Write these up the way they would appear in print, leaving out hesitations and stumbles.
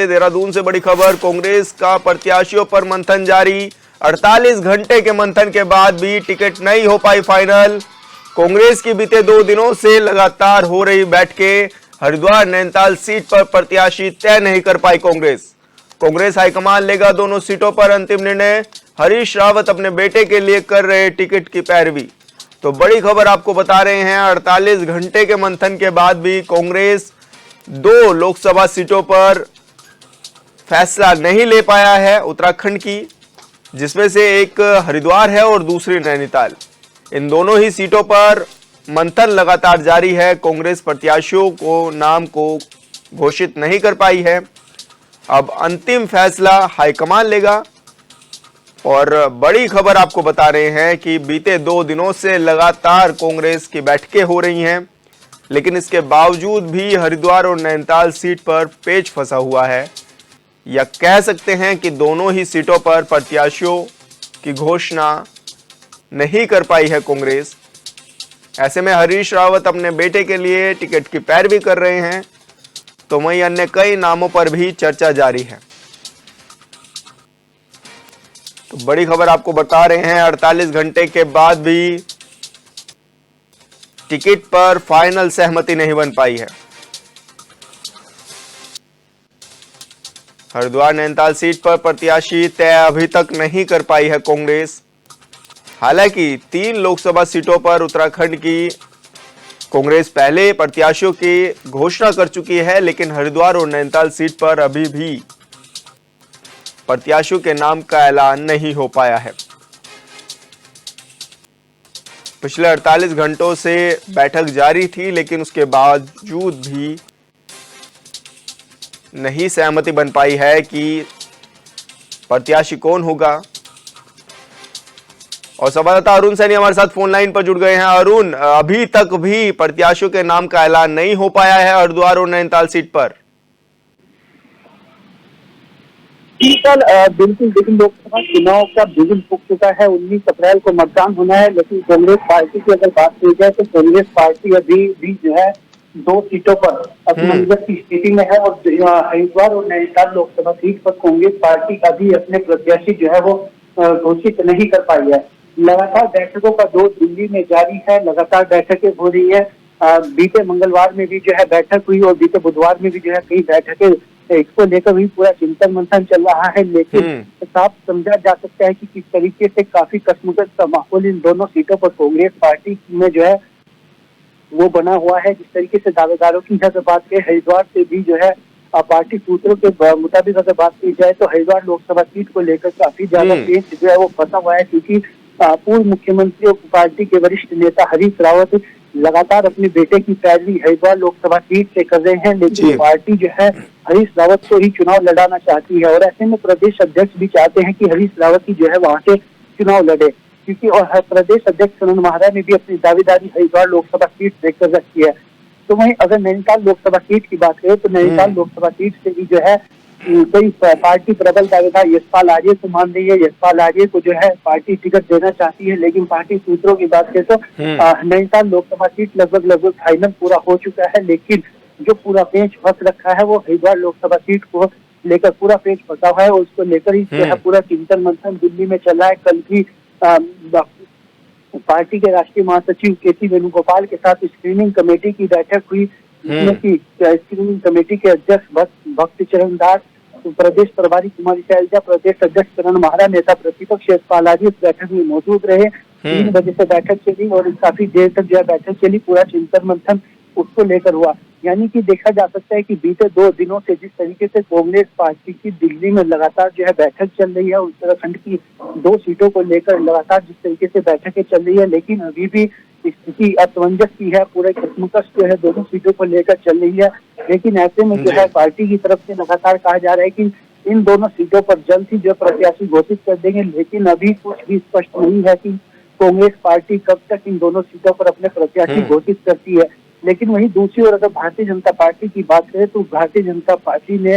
देहरादून से बड़ी खबर, कांग्रेस का प्रत्याशियों पर मंथन जारी। 48 घंटे के मंथन के बाद भी टिकट नहीं हो पाई फाइनल। कांग्रेस की बीते 2 दिनों से लगातार हो रही बैठकें, हरिद्वार नैनीताल सीट पर प्रत्याशी तय नहीं कर पाई कांग्रेस हाईकमान लेगा दोनों सीटों पर अंतिम निर्णय। हरीश रावत अपने बेटे के लिए कर रहे टिकट की पैरवी। तो बड़ी खबर आपको बता रहे हैं, 48 घंटे के मंथन के बाद भी कांग्रेस 2 लोकसभा सीटों पर फैसला नहीं ले पाया है उत्तराखंड की, जिसमें से एक हरिद्वार है और दूसरी नैनीताल। इन दोनों ही सीटों पर मंथन लगातार जारी है। कांग्रेस प्रत्याशियों को नाम को घोषित नहीं कर पाई है। अब अंतिम फैसला हाईकमान लेगा। और बड़ी खबर आपको बता रहे हैं कि बीते 2 दिनों से लगातार कांग्रेस की बैठकें हो रही हैं, लेकिन इसके बावजूद भी हरिद्वार और नैनीताल सीट पर पेच फंसा हुआ है, या कह सकते हैं कि दोनों ही सीटों पर प्रत्याशियों की घोषणा नहीं कर पाई है कांग्रेस। ऐसे में हरीश रावत अपने बेटे के लिए टिकट की पैरवी कर रहे हैं, तो वहीं अन्य कई नामों पर भी चर्चा जारी है। तो बड़ी खबर आपको बता रहे हैं, 48 घंटे के बाद भी टिकट पर फाइनल सहमति नहीं बन पाई है। हरिद्वार नैनीताल सीट पर प्रत्याशी तय अभी तक नहीं कर पाई है कांग्रेस। हालांकि 3 लोकसभा सीटों पर उत्तराखंड की कांग्रेस पहले प्रत्याशियों की घोषणा कर चुकी है, लेकिन हरिद्वार और नैनीताल सीट पर अभी भी प्रत्याशियों के नाम का ऐलान नहीं हो पाया है। पिछले 48 घंटों से बैठक जारी थी, लेकिन उसके बावजूद भी नहीं सहमति बन पाई है कि प्रत्याशी कौन होगा। और संवाददाता अरुण सैनी हमारे साथ फोन लाइन पर जुड़ गए हैं। अरुण, अभी तक भी प्रत्याशियों के नाम का ऐलान नहीं हो पाया है हरिद्वार और नैनीताल सीट पर। बिल्कुल, लेकिन लोकसभा चुनाव का बिगुल फूक चुका है। 19 अप्रैल को मतदान होना है, लेकिन कांग्रेस पार्टी की अगर बात की जाए तो कांग्रेस पार्टी अभी भी जो है 2 सीटों पर असमंजस की स्थिति में है। और हरिद्वार और नैनीताल लोकसभा सीट पर कांग्रेस पार्टी अभी अपने प्रत्याशी जो है वो घोषित नहीं कर पाई है। लगातार बैठकों का दौर दिल्ली में जारी है, लगातार बैठकें हो रही है। बीते मंगलवार में भी जो है बैठक हुई और बीते बुधवार में भी जो है कई बैठकें इसको लेकर भी पूरा चिंतन मंथन चल रहा है। लेकिन साफ समझा जा सकता है कि किस तरीके से काफी कश्मकश का माहौल इन दोनों सीटों पर कांग्रेस पार्टी में जो है वो बना हुआ है। जिस तरीके से दावेदारों की अगर बात करें, हरिद्वार से भी जो है पार्टी सूत्रों के मुताबिक अगर बात की जाए तो हरिद्वार लोकसभा सीट को लेकर काफी ज्यादा पेच जो है वो फंसा हुआ है, क्योंकि पूर्व मुख्यमंत्री और पार्टी के वरिष्ठ नेता हरीश रावत लगातार अपने बेटे की पैरवी हरिद्वार लोकसभा सीट से कर रहे हैं। लेकिन पार्टी जो है हरीश रावत को ही चुनाव लड़ाना चाहती है, और ऐसे में प्रदेश अध्यक्ष भी चाहते हैं कि हरीश रावत ही जो है वहां से चुनाव लड़े, क्योंकि और प्रदेश अध्यक्ष सुनील महरा ने भी अपनी दावेदारी हरिद्वार लोकसभा सीट देकर रखी है। तो वहीं अगर नैनीताल लोकसभा सीट की बात करें तो नैनीताल लोकसभा सीट से भी जो है कई पार्टी प्रबल दावेदार यशपाल आर्य को मान रही है। यशपाल आर्य को जो है पार्टी टिकट देना चाहती है, लेकिन पार्टी सूत्रों की बात करें तो नैनीताल लोकसभा सीट लगभग फाइनल पूरा हो चुका है। लेकिन जो पूरा पेच फंस रखा है वो हरिद्वार लोकसभा सीट को लेकर पूरा पेच फंसा हुआ है, और उसको लेकर ही जो है पूरा चिंतन मंथन दिल्ली में चल रहा है। कल भी पार्टी के राष्ट्रीय महासचिव केसी वेणुगोपाल के साथ स्क्रीनिंग कमेटी की बैठक हुई, जिसमें की स्क्रीनिंग कमेटी के अध्यक्ष भक्त चरण दास, प्रदेश प्रभारी कुमारी शैलजा, प्रदेश अध्यक्ष करण महरा, नेता प्रतिपक्ष यशपाल आर्य इस बैठक में मौजूद रहे। 3 बजे से बैठक चली और काफी देर तक जो है बैठक चली, पूरा चिंतन मंथन उसको लेकर हुआ। यानी कि देखा जा सकता है कि बीते 2 दिनों से जिस तरीके से कांग्रेस पार्टी की दिल्ली में लगातार जो है बैठक चल रही है, उत्तराखंड की 2 सीटों को लेकर लगातार जिस तरीके से बैठकें चल रही है, लेकिन अभी भी स्थिति असमंजस की है। पूरे कश्मकश जो है दोनों सीटों को लेकर चल रही है। लेकिन ऐसे में जो है पार्टी की तरफ से लगातार कहा जा रहा है कि इन दोनों सीटों पर जल्द ही जो प्रत्याशी घोषित कर देंगे, लेकिन अभी कुछ भी स्पष्ट नहीं है कि कांग्रेस पार्टी कब तक इन दोनों सीटों पर अपने प्रत्याशी घोषित करती है। लेकिन वहीं दूसरी ओर अगर भारतीय जनता पार्टी की बात करें तो भारतीय जनता पार्टी ने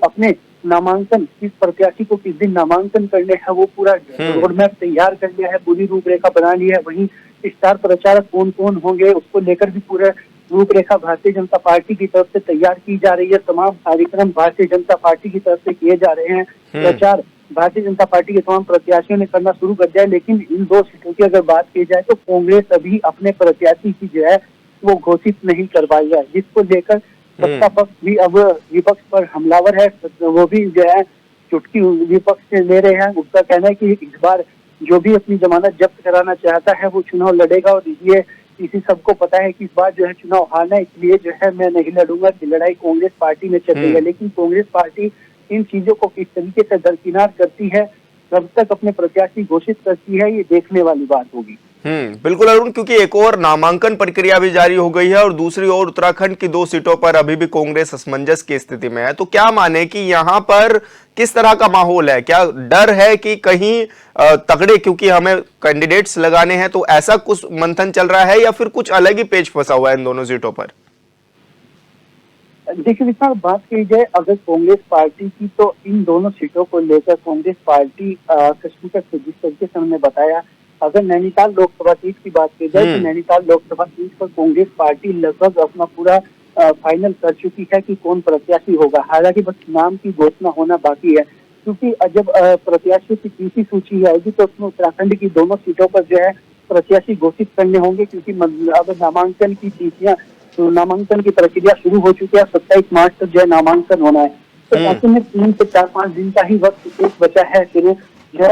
अपने नामांकन किस प्रत्याशी को किस दिन नामांकन करने हैं वो पूरा रोडमैप तैयार कर लिया है, पूरी रूपरेखा बना ली है। वहीं स्टार प्रचारक कौन कौन होंगे उसको लेकर भी पूरा रूपरेखा भारतीय जनता पार्टी की तरफ से तैयार की जा रही है, तमाम कार्यक्रम भारतीय जनता पार्टी की तरफ से किए जा रहे हैं, प्रचार भारतीय जनता पार्टी के तमाम प्रत्याशियों ने करना शुरू कर दिया है। लेकिन इन दो सीटों की अगर बात की जाए तो कांग्रेस अभी अपने प्रत्याशी की जो है वो घोषित नहीं कर पाई है, जिसको लेकर सत्ता पक्ष भी अब विपक्ष पर हमलावर है। वो भी जो है चुटकी विपक्ष से ले रहे हैं। उसका कहना है कि इस बार जो भी अपनी जमानत जब्त कराना चाहता है वो चुनाव लड़ेगा, और ये इसी सबको पता है कि इस बार जो है चुनाव हारना, इसलिए जो है मैं नहीं लड़ूंगा कि लड़ाई कांग्रेस पार्टी में चल रही है। लेकिन कांग्रेस पार्टी इन चीजों को किस तरीके से दरकिनार करती है, कब तक अपने प्रत्याशी घोषित करती है, ये देखने वाली बात होगी। बिल्कुल अरुण, क्योंकि एक और नामांकन प्रक्रिया भी जारी हो गई है और दूसरी ओर उत्तराखंड की 2 सीटों पर अभी भी कांग्रेस असमंजस की स्थिति में है। तो क्या माने कि यहाँ पर किस तरह का माहौल है? क्या डर है कि कहीं तगड़े, क्योंकि हमें कैंडिडेट्स लगाने हैं, तो ऐसा कुछ मंथन चल रहा है या फिर कुछ अलग ही पेच फंसा हुआ है इन दोनों सीटों पर? देखिए विशाल, बात की जाए अगर कांग्रेस पार्टी की, तो इन दोनों सीटों को लेकर कांग्रेस पार्टी कश्मीर से जिस तरीके से हमने बताया, अगर नैनीताल लोकसभा सीट की बात की जाए तो नैनीताल लोकसभा सीट पर कांग्रेस पार्टी लगभग अपना पूरा फाइनल कर चुकी है कि कौन प्रत्याशी होगा। हालांकि बस नाम की घोषणा होना बाकी है, क्योंकि जब प्रत्याशियों की तीसरी सूची आएगी तो उसमें उत्तराखंड की दोनों सीटों पर जो है प्रत्याशी घोषित करने होंगे, क्योंकि अब नामांकन की तिथियां, तो नामांकन की प्रक्रिया शुरू हो चुकी है। 27 मार्च तक जो है नामांकन होना है। तो ऐसे में 3 से 4-5 दिन का ही वक्त शेष बचा है फिर जो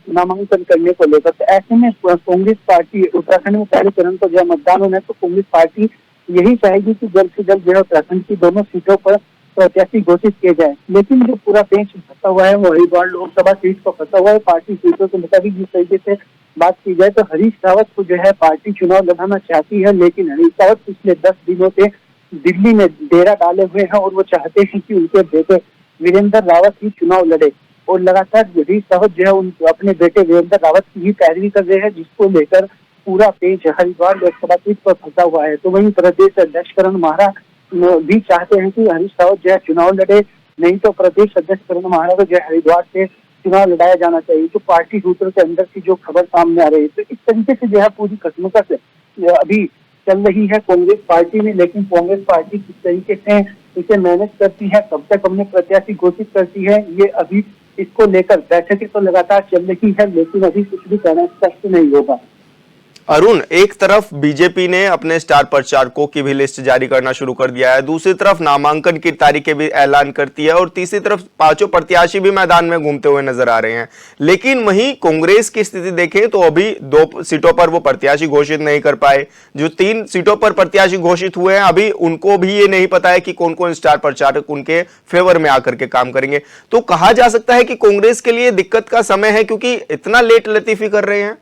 नामांकन करने को लेकर। तो ऐसे में कांग्रेस पार्टी उत्तराखंड में पहले चरण पर जो मतदान होना है, तो कांग्रेस पार्टी यही चाहेगी कि जल्द से जल्द जो है उत्तराखंड की दोनों सीटों पर प्रत्याशी घोषित किए जाए। लेकिन जो पूरा पेच फंसा हुआ है वो हरिद्वार लोकसभा सीट पर फंसा हुआ है। पार्टी सीटों के मुताबिक जिस तरीके से बात की जाए तो हरीश रावत को जो है पार्टी चुनाव लड़ाना चाहती है, लेकिन हरीश रावत पिछले 10 दिनों से दिल्ली में डेरा डाले हुए हैं और वो चाहते हैं कि उनके बेटे वीरेंद्र रावत ही चुनाव लड़े, और लगातार हरीश रावत जो है अपने बेटे वीरेंद्र रावत की ही पैरवी कर रहे हैं, जिसको लेकर पूरा पेच हरिद्वार लोकसभा सीट पर फंसा हुआ है। तो वहीं प्रदेश अध्यक्ष करण माहरा भी चाहते हैं कि हरीश रावत जो है चुनाव लड़े, नहीं तो प्रदेश अध्यक्ष करण माहरा को जो है हरिद्वार से चुनाव लड़ाया जाना चाहिए। तो पार्टी सूत्रों के अंदर की जो खबर सामने आ रही है, तो इस तरीके से जो है पूरी कश्मकश अभी चल रही है कांग्रेस पार्टी में। लेकिन कांग्रेस पार्टी किस तरीके से इसे मैनेज करती है, कब तक अपने प्रत्याशी घोषित करती है, ये अभी इसको लेकर बैठकें तो लगातार चल रही है, लेकिन अभी कुछ भी कहना स्पष्ट नहीं होगा। अरुण, एक तरफ बीजेपी ने अपने स्टार प्रचारकों की भी लिस्ट जारी करना शुरू कर दिया है, दूसरी तरफ नामांकन की तारीखें भी ऐलान करती है और तीसरी तरफ 5 प्रत्याशी भी मैदान में घूमते हुए नजर आ रहे हैं। लेकिन वहीं कांग्रेस की स्थिति देखें तो अभी 2 सीटों पर वो प्रत्याशी घोषित नहीं कर पाए। जो 3 सीटों पर प्रत्याशी घोषित हुए हैं, अभी उनको भी ये नहीं पता है कि कौन कौन स्टार प्रचारक उनके फेवर में आकर के काम करेंगे। तो कहा जा सकता है कि कांग्रेस के लिए दिक्कत का समय है, क्योंकि इतना लेट लतीफी कर रहे हैं।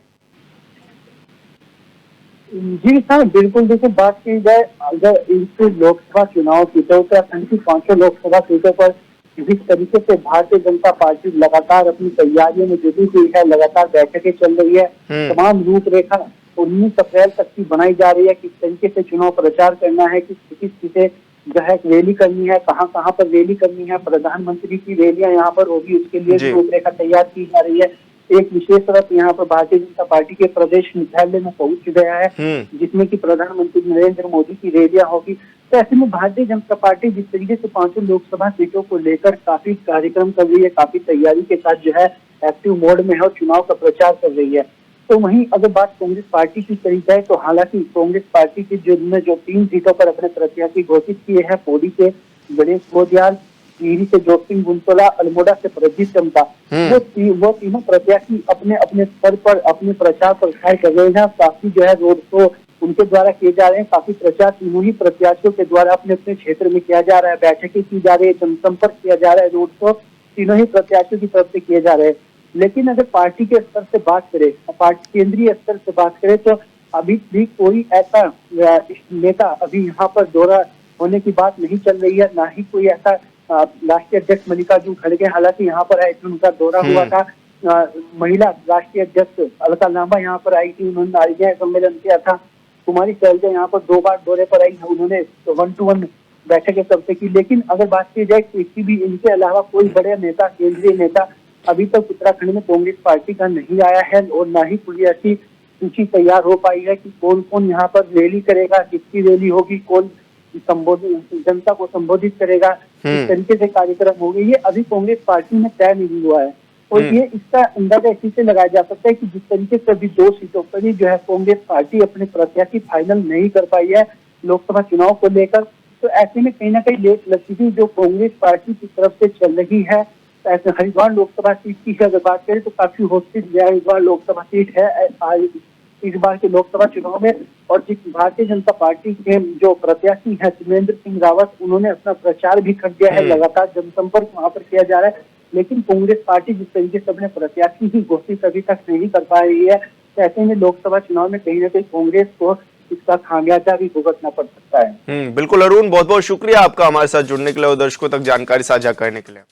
जी हाँ, बिल्कुल। देखिए, बात की जाए अगर इस लोकसभा चुनाव की, तो उत्तराखंड की 5 लोकसभा सीटों पर जिस तरीके से भारतीय जनता पार्टी लगातार अपनी तैयारियों में जुटी हुई है, लगातार बैठकें चल रही है, तमाम रूपरेखा 19 अप्रैल तक की बनाई जा रही है, किस तरीके से चुनाव प्रचार करना है, किस से जो है रैली करनी है, कहाँ पर रैली करनी है, प्रधानमंत्री की रैलियां यहाँ पर होगी, उसके लिए रूपरेखा तैयार की जा रही है। एक विशेष रथ यहाँ पर भारतीय जनता पार्टी के प्रदेश मुख्यालय में पहुंच गया है, जिसमें कि प्रधानमंत्री नरेंद्र मोदी की रैलियां होगी। तो ऐसे में भारतीय जनता पार्टी जिस तरीके से 5 लोकसभा सीटों को लेकर काफी कार्यक्रम कर रही है, काफी तैयारी के साथ जो है एक्टिव मोड में है और चुनाव का प्रचार कर रही है। तो वहीं अगर बात कांग्रेस पार्टी की करी जाए तो हालांकि कांग्रेस पार्टी की जो 3 सीटों पर अपने प्रत्याशी घोषित किए हैं, पौड़ी से गणेश गोदियाल, टिहरी से जोतसिंह बुंतोला, अल्मोड़ा से प्रदीप टमटा, वो तीनों प्रत्याशी अपने अपने स्तर पर अपने प्रचार प्रसार कर रहे हैं। काफी जो है रोड शो उनके द्वारा किए जा रहे हैं, काफी प्रचार तीनों ही प्रत्याशियों के द्वारा अपने अपने क्षेत्र में किया जा रहा है, बैठकें की जा रही है, जनसंपर्क किया जा रहा है, रोड शो तीनों ही प्रत्याशियों की तरफ से किए जा रहे हैं। लेकिन अगर पार्टी के स्तर से बात करें, पार्टी केंद्रीय स्तर से बात करें, तो अभी भी कोई ऐसा नेता अभी यहाँ पर दौरा होने की बात नहीं चल रही है, ना ही कोई ऐसा राष्ट्रीय अध्यक्ष मल्लिकार्जुन खड़गे हालांकि यहाँ पर आए थे, उनका दौरा हुआ था। महिला राष्ट्रीय अध्यक्ष अलका लांबा यहाँ पर आई थी, उन्होंने नारियल सम्मेलन किया था। कुमारी शैलजा यहाँ पर 2 बार दौरे पर आई, उन्होंने 1-to-1 बैठकें सबसे की। लेकिन अगर बात की जाए किसी भी इनके अलावा कोई बड़े नेता, केंद्रीय नेता अभी तक उत्तराखंड में कांग्रेस पार्टी का नहीं आया है, और ना ही कोई ऐसी सूची तैयार हो पाई है कि कौन कौन यहाँ पर रैली करेगा, किसकी रैली होगी, कौन संबोधित जनता को संबोधित करेगा, किस तरीके से कार्यक्रम होंगे, ये अभी कांग्रेस पार्टी में तय नहीं हुआ है। और ये इसका अंदाजा इसी से लगाया जा सकता है कि जिस तरीके से अभी 2 सीटों पर ही जो है कांग्रेस पार्टी अपने प्रत्याशी फाइनल नहीं कर पाई है लोकसभा चुनाव को लेकर, तो ऐसे में कहीं ना कहीं लेट लकीरी जो कांग्रेस पार्टी की तरफ से चल रही है, ऐसे हरिद्वार लोकसभा सीट की अगर बात करें तो काफी होस्टिल हरिद्वार लोकसभा सीट है इस बार के लोकसभा चुनाव में। और जिस भारतीय जनता पार्टी के जो प्रत्याशी है त्रिवेंद्र सिंह रावत, उन्होंने अपना प्रचार भी कर दिया है, लगातार जनसंपर्क वहां पर किया जा रहा है। लेकिन कांग्रेस पार्टी जिस तरीके से अपने प्रत्याशी ही घोषित अभी तक नहीं कर पा रही है, तो ऐसे में लोकसभा चुनाव में कहीं ना कहीं कांग्रेस को इसका खामियाजा भी भुगतना पड़ सकता है। बिल्कुल अरुण, बहुत बहुत शुक्रिया आपका हमारे साथ जुड़ने के लिए और दर्शकों तक जानकारी साझा करने के लिए।